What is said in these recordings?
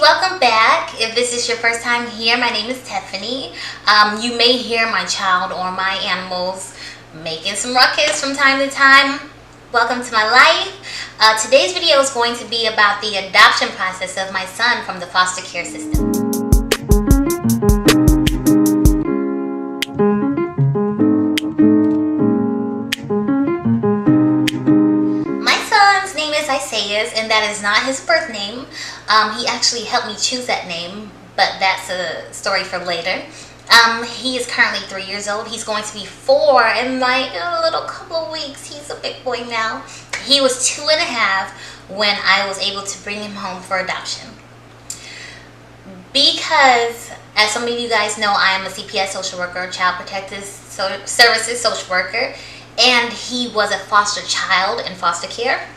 welcome back. If this is your first time here, my name is Tiffany. You may hear my child or my animals making some ruckus from time to time. Welcome to my life. Today's video is going to be about the adoption process of my son from the foster care system. And that is not his birth name. He actually helped me choose that name, but that's a story for later. He is currently 3 years old. He's going to be 4 in like a little couple of weeks. He's a big boy now. He was 2.5 when I was able to bring him home for adoption. Because, as some of you guys know, I am a CPS social worker, Child Protective Services social worker, and he was a foster child in foster care.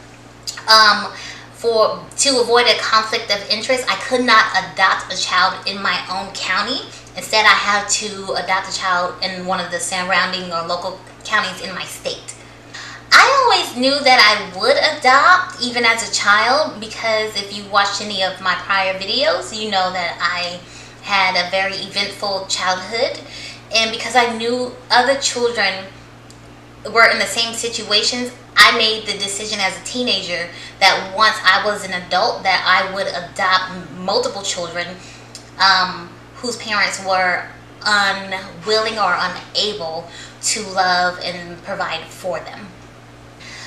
To avoid a conflict of interest, I could not adopt a child in my own county. Instead, I had to adopt a child in one of the surrounding or local counties in my state. I always knew that I would adopt even as a child, because if you watched any of my prior videos, you know that I had a very eventful childhood, and because I knew other children were in the same situations, I made the decision as a teenager that once I was an adult that I would adopt multiple children whose parents were unwilling or unable to love and provide for them.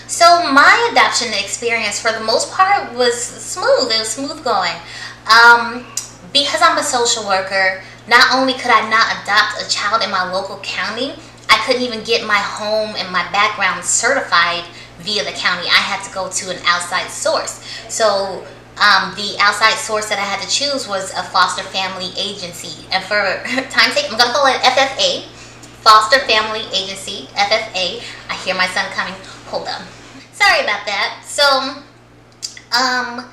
So my adoption experience for the most part was smooth. It was smooth going. Because I'm a social worker, not only could I not adopt a child in my local county, I couldn't even get my home and my background certified via the county. I had to go to an outside source. So the outside source that I had to choose was a foster family agency. And for time's sake, I'm going to call it FFA, Foster Family Agency, FFA. I hear my son coming. Hold on. Sorry about that. So I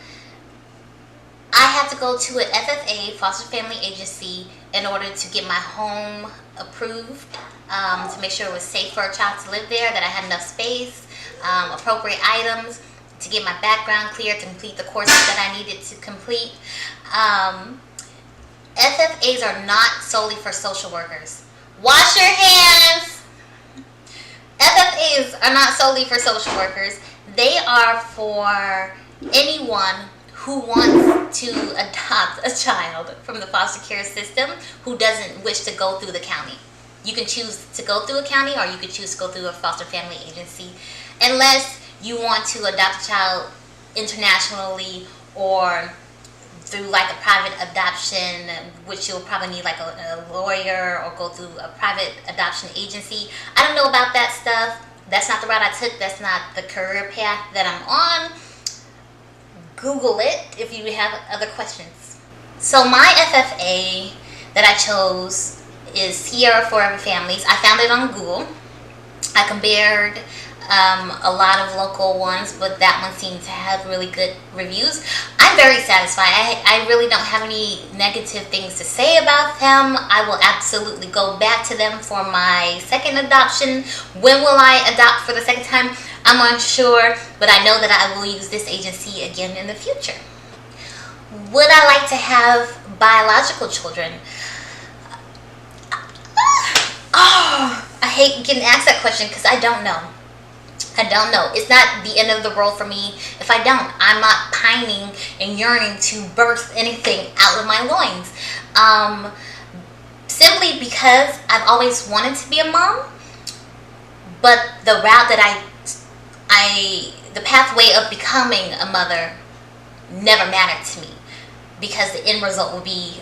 had to go to an FFA, Foster Family Agency, in order to get my home approved, to make sure it was safe for a child to live there, that I had enough space, appropriate items, to get my background clear, to complete the courses that I needed to complete. FFAs are not solely for social workers. Wash your hands! FFAs are not solely for social workers. They are for anyone who wants to adopt a child from the foster care system who doesn't wish to go through the county. You can choose to go through a county, or you can choose to go through a foster family agency, unless you want to adopt a child internationally or through like a private adoption, which you'll probably need like a lawyer, or go through a private adoption agency. I don't know about that stuff. That's not the route I took. That's not the career path that I'm on. Google it if you have other questions. So my FFA that I chose is Sierra Forever Families. I found it on Google. I compared a lot of local ones, but that one seemed to have really good reviews. I'm very satisfied. I really don't have any negative things to say about them. I will absolutely go back to them for my second adoption. When will I adopt for the second time? I'm unsure, but I know that I will use this agency again in the future. Would I like to have biological children? I hate getting asked that question because I don't know. I don't know. It's not the end of the world for me if I don't. I'm not pining and yearning to birth anything out of my loins. Simply because I've always wanted to be a mom, but the route that the pathway of becoming a mother never mattered to me, because the end result will be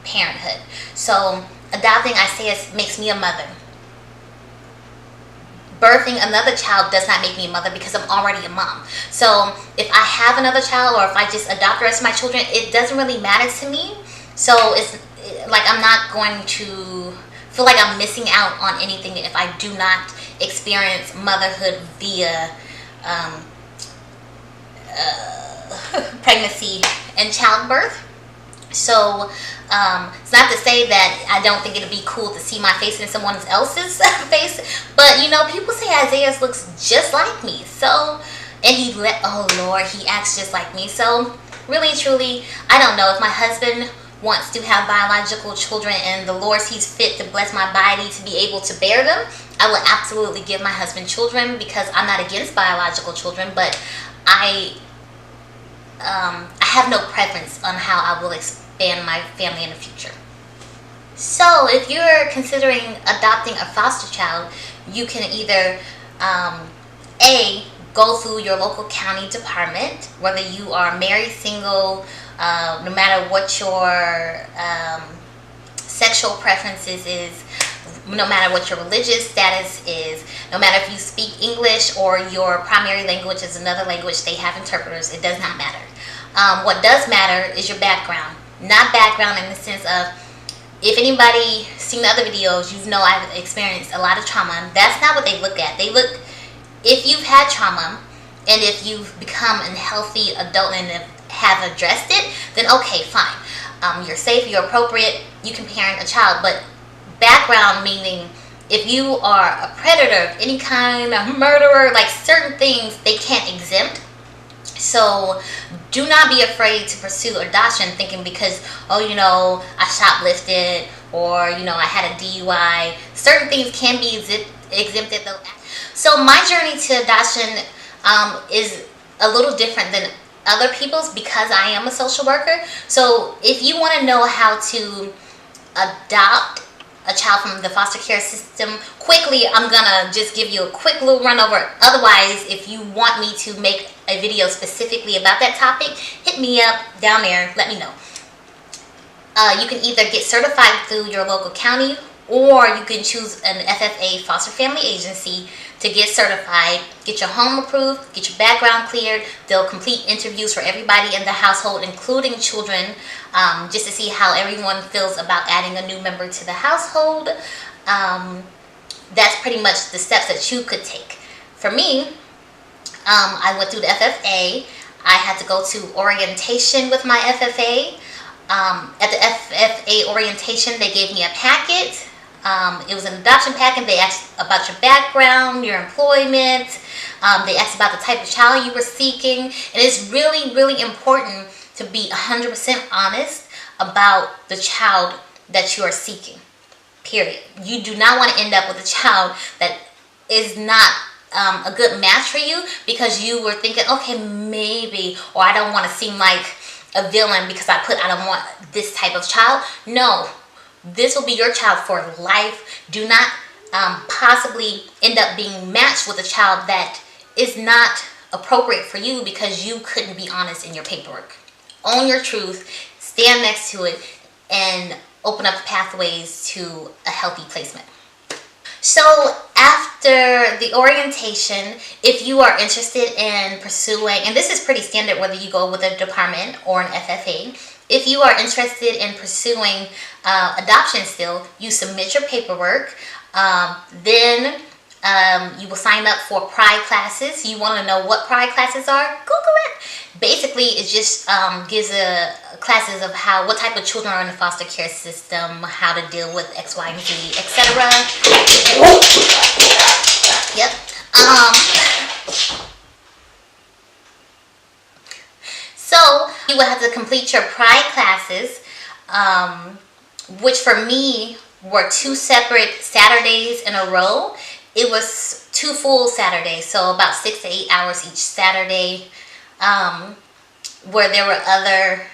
parenthood. So adopting, I say, makes me a mother. Birthing another child does not make me a mother, because I'm already a mom. So if I have another child, or if I just adopt the rest of my children, it doesn't really matter to me. So it's like I'm not going to feel like I'm missing out on anything if I do not experience motherhood via pregnancy and childbirth. So it's not to say that I don't think it'd be cool to see my face in someone else's face, but you know, people say Isaiah looks just like me. So, and oh Lord, he acts just like me. So really, truly, I don't know if my husband wants to have biological children and the Lord sees fit to bless my body to be able to bear them, I will absolutely give my husband children, because I'm not against biological children, but I have no preference on how I will expand my family in the future. So if you're considering adopting a foster child, you can either A, go through your local county department, whether you are married, single, no matter what your sexual preferences is, no matter what your religious status is, no matter if you speak English or your primary language is another language, they have interpreters, it does not matter. What does matter is your background. Not background in the sense of, if anybody seen the other videos, you know I've experienced a lot of trauma. That's not what they look at. They look, if you've had trauma and if you've become a healthy adult and have addressed it, then okay, fine. You're safe, you're appropriate, you can parent a child. But background meaning, if you are a predator, any kind of murderer, like certain things they can't exempt. So do not be afraid to pursue adoption thinking because, oh, you know, I shoplifted, or, you know, I had a DUI. Certain things can be exempted though. So my journey to adoption is a little different than other people's because I am a social worker. So if you want to know how to adopt a child from the foster care system quickly, I'm gonna just give you a quick little run over. Otherwise, if you want me to make a video specifically about that topic, hit me up down there, let me know. You can either get certified through your local county, or you can choose an FFA, foster family agency, to get certified, get your home approved, get your background cleared. They'll complete interviews for everybody in the household, including children, just to see how everyone feels about adding a new member to the household. That's pretty much the steps that you could take. For me, I went through the FFA. I had to go to orientation with my FFA. At the FFA orientation, they gave me a packet. It was an adoption packet. They asked about your background, your employment. They asked about the type of child you were seeking. And it's really, really important to be 100% honest about the child that you are seeking. Period. You do not want to end up with a child that is not a good match for you because you were thinking, okay, maybe, or I don't want to seem like a villain because I don't want this type of child. No, this will be your child for life. Do not possibly end up being matched with a child that is not appropriate for you because you couldn't be honest in your paperwork. Own your truth, stand next to it, and open up pathways to a healthy placement. So after the orientation, if you are interested in pursuing, and this is pretty standard whether you go with a department or an FFA, if you are interested in pursuing adoption still, you submit your paperwork. Then you will sign up for Pride classes. You want to know what Pride classes are? Google it. Basically, it just gives classes of what type of children are in the foster care system, how to deal with X, Y, and Z, etc. Yep. So you will have to complete your Pride classes, which for me were 2 separate Saturdays in a row. It was 2 full Saturdays, so about 6 to 8 hours each Saturday, where there were other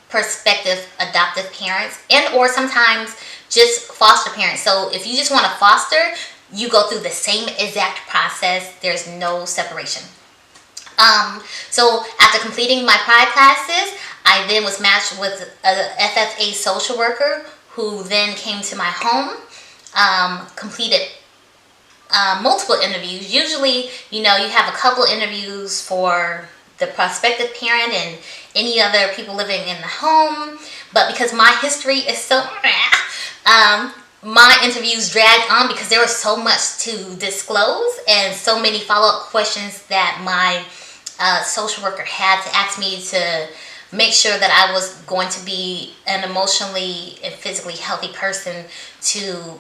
prospective adoptive parents and or sometimes just foster parents. So if you just want to foster, you go through the same exact process. There's no separation. So after completing my Pride classes, I then was matched with a FFA social worker who then came to my home, completed multiple interviews. Usually, you know, you have a couple interviews for the prospective parent and any other people living in the home. But because my history is so my interviews dragged on because there was so much to disclose and so many follow-up questions that my social worker had to ask me to make sure that I was going to be an emotionally and physically healthy person to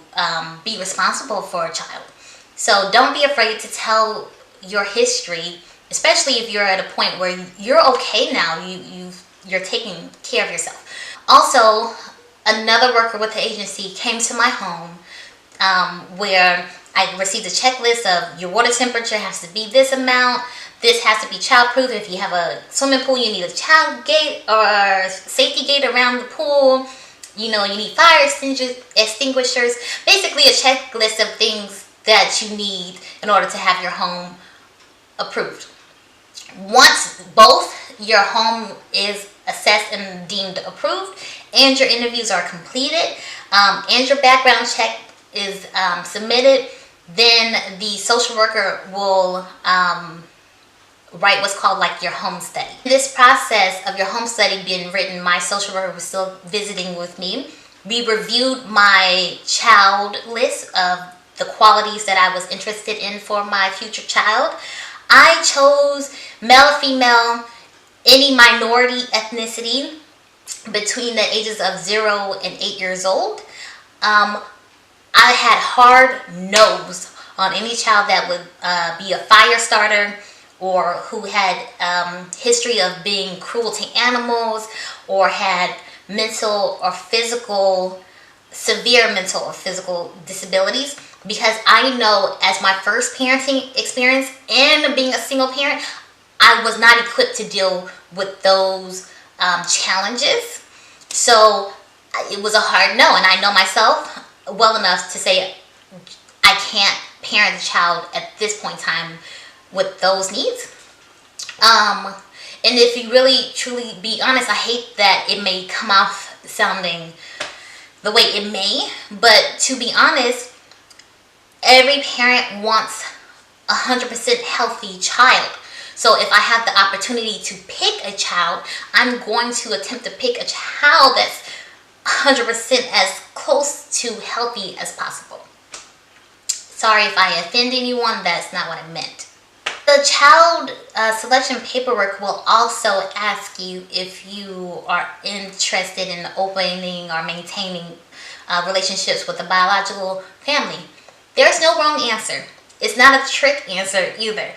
be responsible for a child. So don't be afraid to tell your history especially if you're at a point where you're okay now, you're taking care of yourself. Also, another worker with the agency came to my home, where I received a checklist of your water temperature has to be this amount. This has to be childproof. If you have a swimming pool, you need a child gate or safety gate around the pool. You know, you need fire extinguishers. Basically, a checklist of things that you need in order to have your home approved. Once both your home is assessed and deemed approved, and your interviews are completed, and your background check is submitted, then the social worker will write what's called like your home study. In this process of your home study being written, my social worker was still visiting with me. We reviewed my child list of the qualities that I was interested in for my future child. I chose male, female, any minority ethnicity between the ages of 0 and 8 years old. I had hard no's on any child that would be a fire starter, or who had history of being cruel to animals, or had mental or physical, severe mental or physical disabilities. Because I know, as my first parenting experience and being a single parent, I was not equipped to deal with those challenges. So it was a hard no, and I know myself well enough to say I can't parent a child at this point in time with those needs. And if you really truly be honest, I hate that it may come off sounding the way it may, but to be honest, every parent wants 100% healthy child. So if I have the opportunity to pick a child, I'm going to attempt to pick a child that's 100% as close to healthy as possible. Sorry if I offend anyone, that's not what I meant. The child selection paperwork will also ask you if you are interested in opening or maintaining relationships with the biological family. There's no wrong answer. It's not a trick answer either.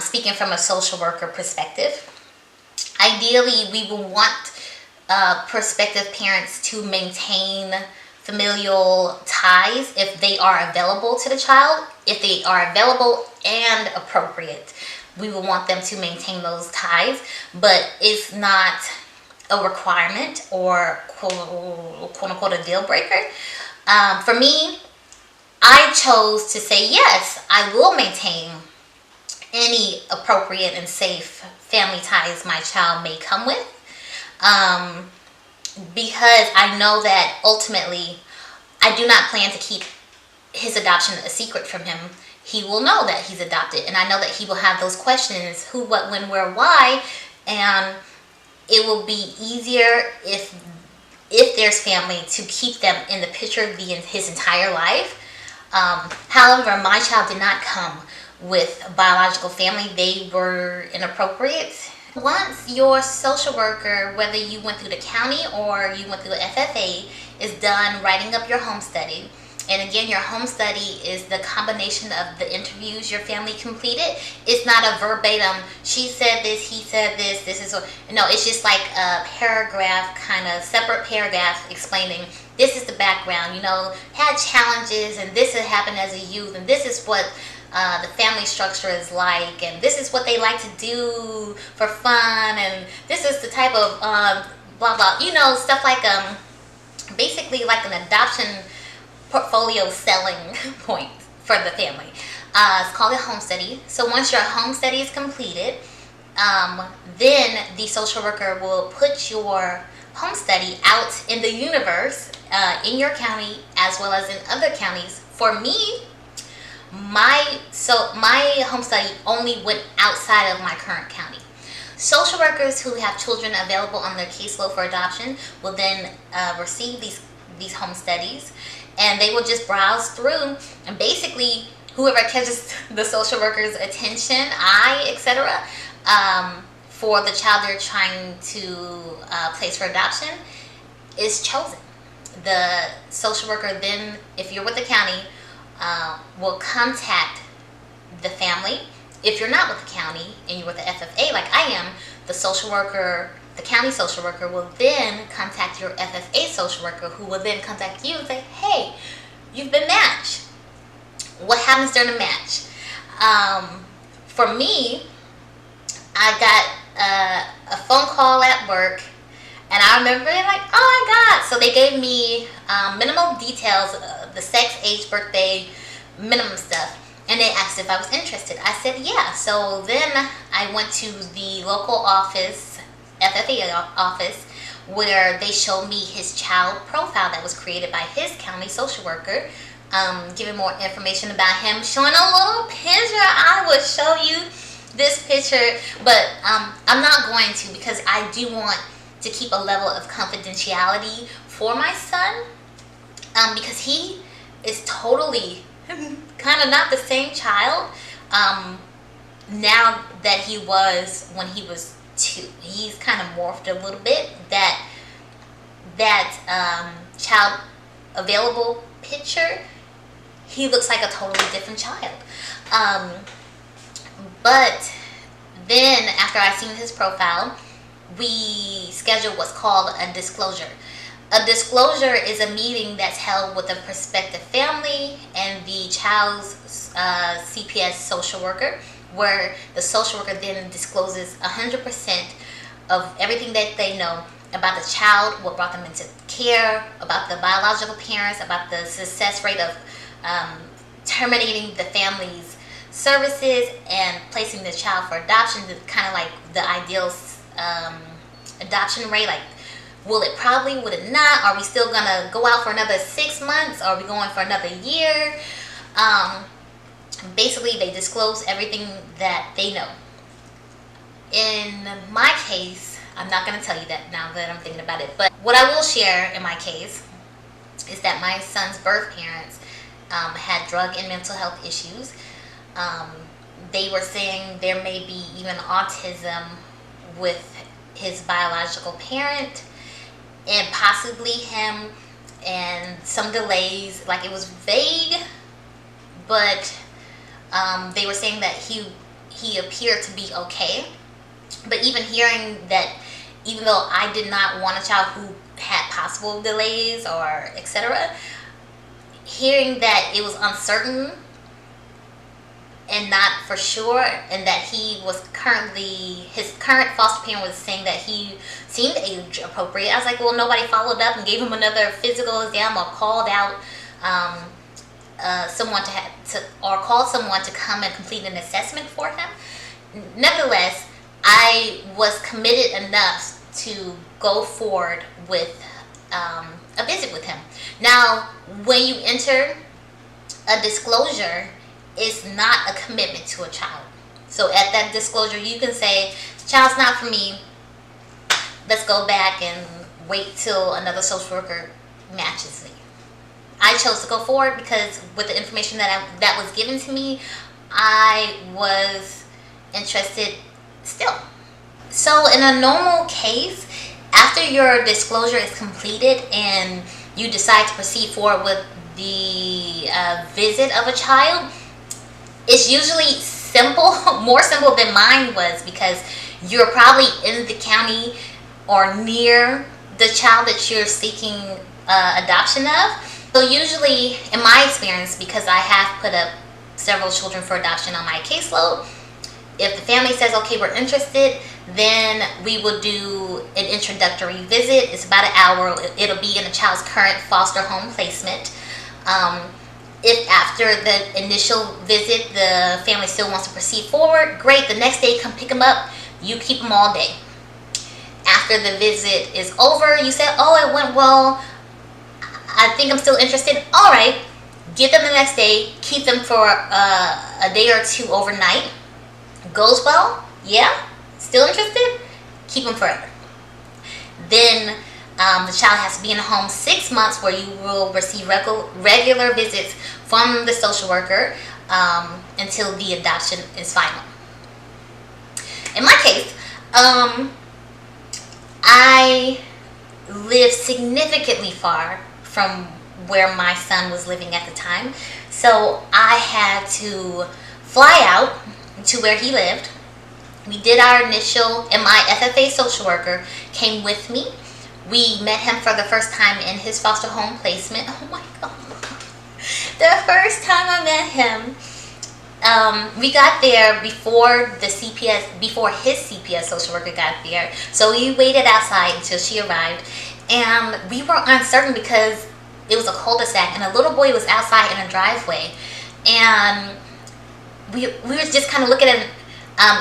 Speaking from a social worker perspective, ideally we will want prospective parents to maintain familial ties if they are available to the child. If they are available and appropriate, we will want them to maintain those ties, but it's not a requirement or quote unquote a deal breaker. For me, I chose to say yes, I will maintain any appropriate and safe family ties my child may come with, because I know that ultimately I do not plan to keep his adoption a secret from him. He will know that he's adopted, and I know that he will have those questions: who, what, when, where, why, and it will be easier if there's family to keep them in the picture his entire life. However, my child did not come with a biological family. They were inappropriate. Once your social worker, whether you went through the county or you went through the FFA, is done writing up your home study, and again, your home study is the combination of the interviews your family completed. It's not a verbatim, she said this, he said this, this is what, no, it's just like a paragraph, kind of separate paragraph explaining this is the background, you know, had challenges, and this had happened as a youth, and this is what the family structure is like, and this is what they like to do for fun, and this is the type of blah blah, you know, stuff like basically like an adoption portfolio selling point for the family. It's called a home study. So once your home study is completed, then the social worker will put your home study out in the universe, in your county as well as in other counties. For me, my home study only went outside of my current county. Social workers who have children available on their caseload for adoption will then receive these home studies, and they will just browse through, and basically whoever catches the social worker's attention, eye, etc., for the child they're trying to place for adoption is chosen. The social worker then, if you're with the county, will contact the family If you're not with the county and you're with the FFA like I am, the social worker, the county social worker will then contact your FFA social worker, who will then contact you and say, hey, you've been matched. What happens during the match? For me, I got a phone call at work, and I remember being like, oh my God. So they gave me minimal details, the sex, age, birthday, minimum stuff. And they asked if I was interested. I said, yeah. So then I went to the local office, FFA office, where they showed me his child profile that was created by his county social worker, giving more information about him, showing a little picture. I will show you this picture, but I'm not going to, because I do want to keep a level of confidentiality for my son, because he is totally kind of not the same child now that he was when he was 2. He's kind of morphed a little bit. That child available picture, he looks like a totally different child. But then after I seen his profile, we scheduled what's called a disclosure. A disclosure is a meeting that's held with a prospective family and the child's CPS social worker, where the social worker then discloses 100% of everything that they know about the child, what brought them into care, about the biological parents, about the success rate of terminating the family's services and placing the child for adoption, kind of like the ideal adoption rate, like will it probably, would it not, are we still gonna go out for another 6 months, are we going for another year? Basically they disclose everything that they know. In my case, I'm not gonna tell you that now that I'm thinking about it, but what I will share in my case is that my son's birth parents had drug and mental health issues. They were saying there may be even autism with his biological parent, and possibly him, and some delays. Like, it was vague, but they were saying that he appeared to be okay. But even hearing that, even though I did not want a child who had possible delays or etc., hearing that it was uncertain and not for sure, and that he was his current foster parent was saying that he seemed age appropriate. I was like, well, nobody followed up and gave him another physical exam or called out someone called someone to come and complete an assessment for him. Nevertheless, I was committed enough to go forward with a visit with him. Now, when you enter a disclosure, it's not a commitment to a child. So at that disclosure, you can say, child's not for me, let's go back and wait till another social worker matches me. I chose to go forward because with the information that was given to me, I was interested still. So in a normal case, after your disclosure is completed and you decide to proceed forward with the visit of a child, it's usually simple, more simple than mine was, because you're probably in the county or near the child that you're seeking adoption of. So usually, in my experience, because I have put up several children for adoption on my caseload, if the family says, okay, we're interested, then we will do an introductory visit. It's about an hour. It'll be in a child's current foster home placement. If after the initial visit the family still wants to proceed forward, great. The next day, come pick them up. You keep them all day. After the visit is over, you say, oh, it went well. I think I'm still interested. All right. Get them the next day. Keep them for a day or two overnight. Goes well? Yeah? Still interested? Keep them forever. Then the child has to be in the home 6 months, where you will receive regular visits from the social worker until the adoption is final. In my case, I live significantly far from where my son was living at the time. So I had to fly out, to where he lived. We did our initial, and my FFA social worker came with me. We met him for the first time in his foster home placement. Oh my God. The first time I met him, we got there before his CPS social worker got there. So we waited outside until she arrived. And we were uncertain because it was a cul-de-sac and a little boy was outside in a driveway. And we were just kind of looking at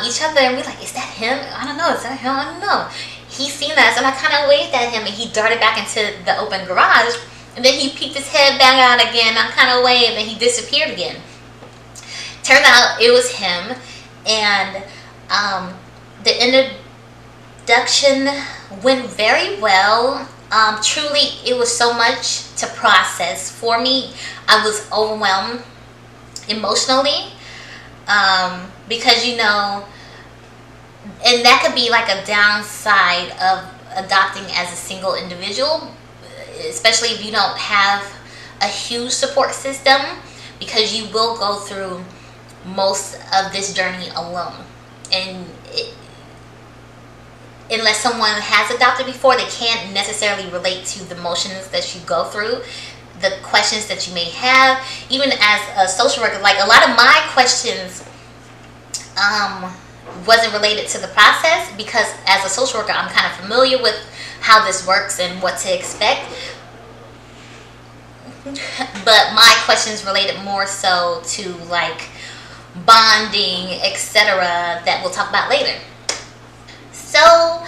each other, and we were like, is that him? I don't know. Is that him? I don't know. He seen us, and I kind of waved at him, and he darted back into the open garage, and then he peeked his head back out again. I kind of waved, and he disappeared again. Turned out it was him, and the introduction went very well. Truly, it was so much to process for me. I was overwhelmed emotionally. Because, you know, and that could be like a downside of adopting as a single individual, especially if you don't have a huge support system, because you will go through most of this journey alone. And unless someone has adopted before, they can't necessarily relate to the emotions that you go through, the questions that you may have. Even as a social worker, like a lot of my questions wasn't related to the process, because as a social worker I'm kind of familiar with how this works and what to expect. But my questions related more so to like bonding, etc., that we'll talk about later. So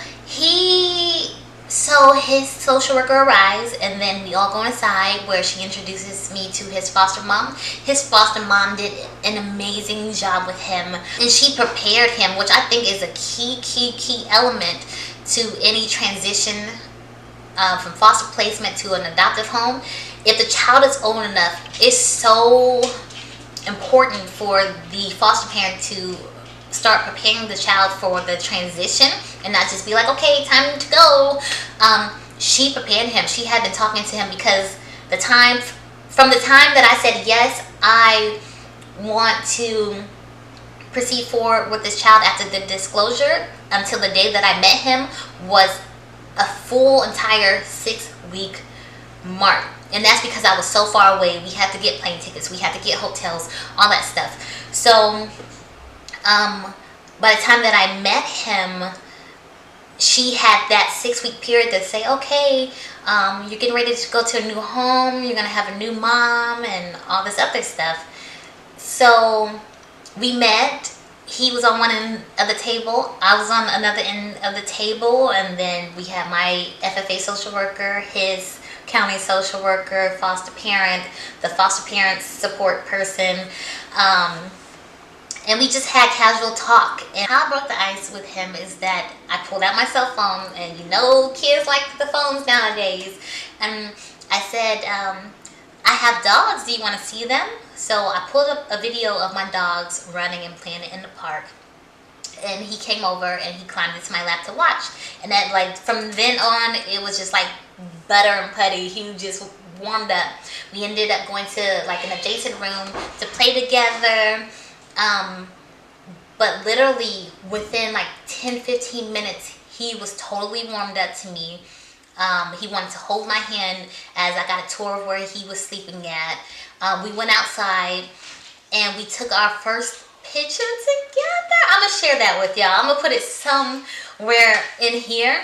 his social worker arrives, and then we all go inside where she introduces me to his foster mom. His foster mom did an amazing job with him, and she prepared him, which I think is a key element to any transition from foster placement to an adoptive home. If the child is old enough, it's so important for the foster parent to start preparing the child for the transition and not just be like, okay, time to go. She prepared him. She had been talking to him, because from the time that I said, yes, I want to proceed forward with this child after the disclosure, until the day that I met him, was a full entire 6-week mark. And that's because I was so far away. We had to get plane tickets, we had to get hotels, all that stuff. So by the time that I met him, she had that 6-week period to say, okay, you're getting ready to go to a new home, you're going to have a new mom, and all this other stuff. So we met. He was on one end of the table, I was on another end of the table, and then we had my FFA social worker, his county social worker, foster parent, the foster parent support person, and we just had casual talk. And how I broke the ice with him is that I pulled out my cell phone, and you know kids like the phones nowadays, and I said, I have dogs, do you want to see them? So I pulled up a video of my dogs running and playing in the park, and he came over and he climbed into my lap to watch. And that, like, from then on, it was just like butter and putty. He just warmed up. We ended up going to like an adjacent room to play together. But literally within like 10-15 minutes, he was totally warmed up to me. He wanted to hold my hand as I got a tour of where he was sleeping at. We went outside and we took our first picture together. I'm going to share that with y'all. I'm going to put it somewhere in here.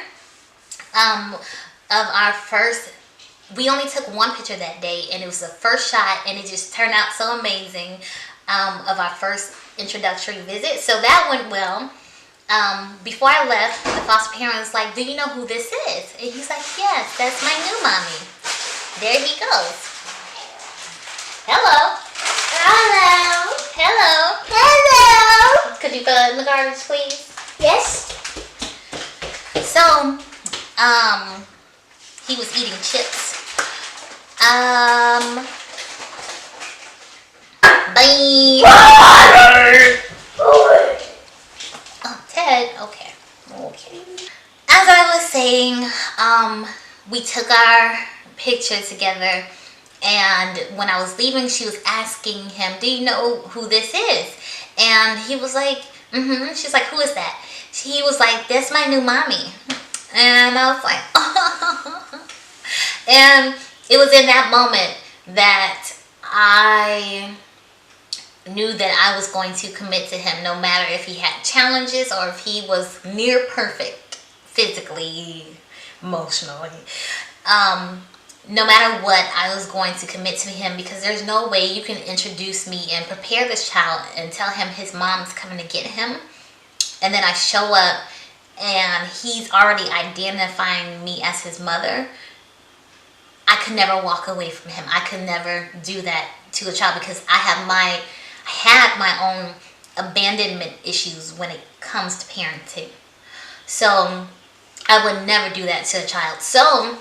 Of our first, we only took one picture that day, and it was the first shot, and it just turned out so amazing, of our first introductory visit. So that went well. Before I left, the foster parent was like, do you know who this is? And he's like, yes, that's my new mommy. There he goes. Hello. Hello. Hello. Hello. Could you throw it in the garbage, please? Yes. So, he was eating chips. Bye. Oh, Ted. Okay. As I was saying, we took our picture together, and when I was leaving, she was asking him, do you know who this is? And he was like, mm-hmm. She's like, who is that? He was like, that's my new mommy. And I was like, oh. And it was in that moment that I knew that I was going to commit to him, no matter if he had challenges or if he was near perfect physically, emotionally. No matter what, I was going to commit to him, because there's no way you can introduce me and prepare this child and tell him his mom's coming to get him, and then I show up and he's already identifying me as his mother. I could never walk away from him. I could never do that to a child, because I had my own abandonment issues when it comes to parenting. So I would never do that to a child. So,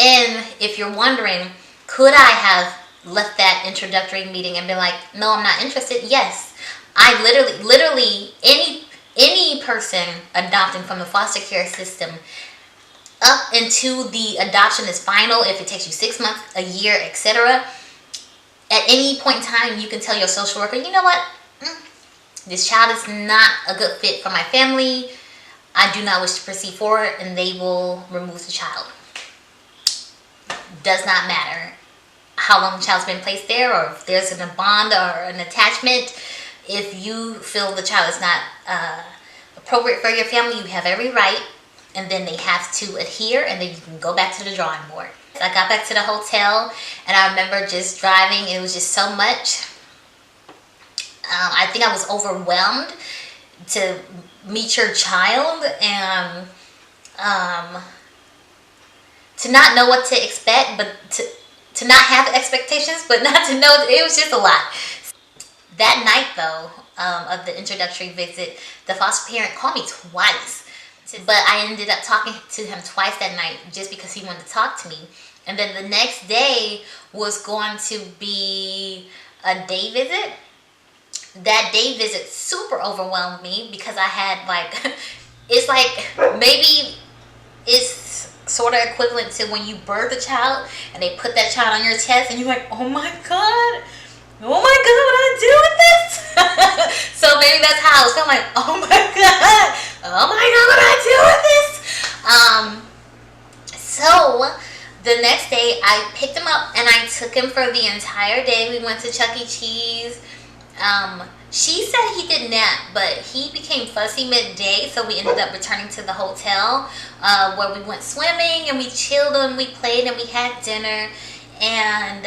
and if you're wondering, could I have left that introductory meeting and been like, no, I'm not interested? Yes. I literally, any person adopting from the foster care system, up into the adoption is final, if it takes you 6 months, a year, etc. At any point in time, you can tell your social worker, you know what? This child is not a good fit for my family. I do not wish to proceed forward, and they will remove the child. Does not matter how long the child's been placed there, or if there's a bond or an attachment. If you feel the child is not appropriate for your family, you have every right, and then they have to adhere, and then you can go back to the drawing board. I got back to the hotel, and I remember just driving. It was just so much. I think I was overwhelmed to meet your child, and to not know what to expect, but to not have expectations, but not to know. It was just a lot. That night, though, of the introductory visit, the foster parent called me twice. But I ended up talking to him twice that night, just because he wanted to talk to me. And then the next day was going to be a day visit. That day visit super overwhelmed me, because I had like, it's like, maybe it's sort of equivalent to when you birth a child and they put that child on your chest and you're like, oh my God, what do I do with this? So maybe that's how I was feeling, like, oh my God, what do I do with this? So the next day I picked him up and I took him for the entire day. We went to Chuck E. Cheese. She said he did nap, but he became fussy midday, so we ended up returning to the hotel, where we went swimming and we chilled and we played and we had dinner, and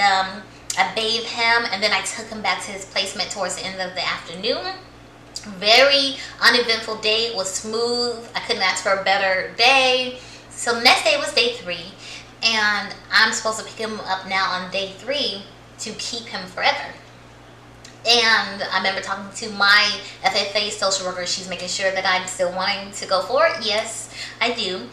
I bathed him, and then I took him back to his placement towards the end of the afternoon. Very uneventful day. It was smooth. I couldn't ask for a better day. So next day was day 3, and I'm supposed to pick him up now on day 3 to keep him forever. And I remember talking to my FFA social worker. She's making sure that I'm still wanting to go for it. Yes, I do.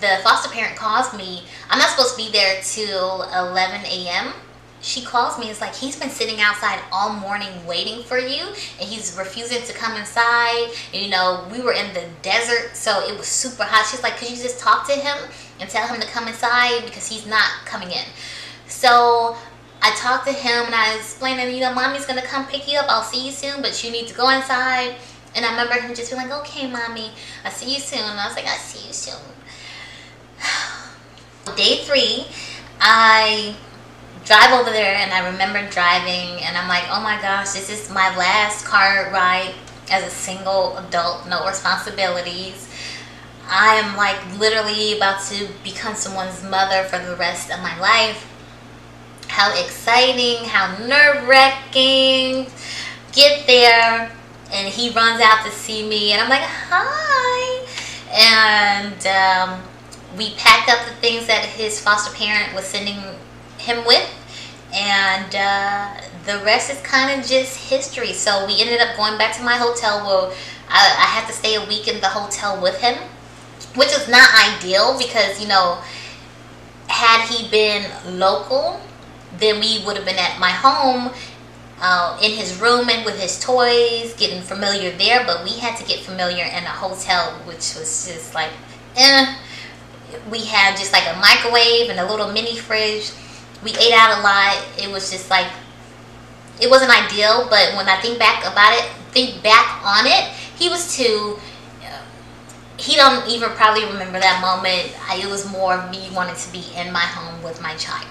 The foster parent calls me. I'm not supposed to be there till 11 a.m. She calls me. It's like, he's been sitting outside all morning waiting for you, and he's refusing to come inside. And, you know, we were in the desert, so it was super hot. She's like, could you just talk to him and tell him to come inside, because he's not coming in. So I talked to him and I explained to him, you know, mommy's going to come pick you up. I'll see you soon, but you need to go inside. And I remember him just being like, okay, mommy, I'll see you soon. And I was like, I'll see you soon. Day 3, I drive over there, and I remember driving, and I'm like, oh my gosh, this is my last car ride as a single adult, no responsibilities. I am like literally about to become someone's mother for the rest of my life. How exciting, how nerve-wracking. Get there, and he runs out to see me, and I'm like, hi. And we packed up the things that his foster parent was sending him with, and the rest is kind of just history. So we ended up going back to my hotel, where I had to stay a week in the hotel with him, which is not ideal, because, you know, had he been local, then we would have been at my home, in his room and with his toys, getting familiar there. But we had to get familiar in a hotel, which was just like, we had just like a microwave and a little mini fridge. We ate out a lot. It was just like it wasn't ideal, but when I think back on it, he was too. He don't even probably remember that moment. It was more of me wanting to be in my home with my child.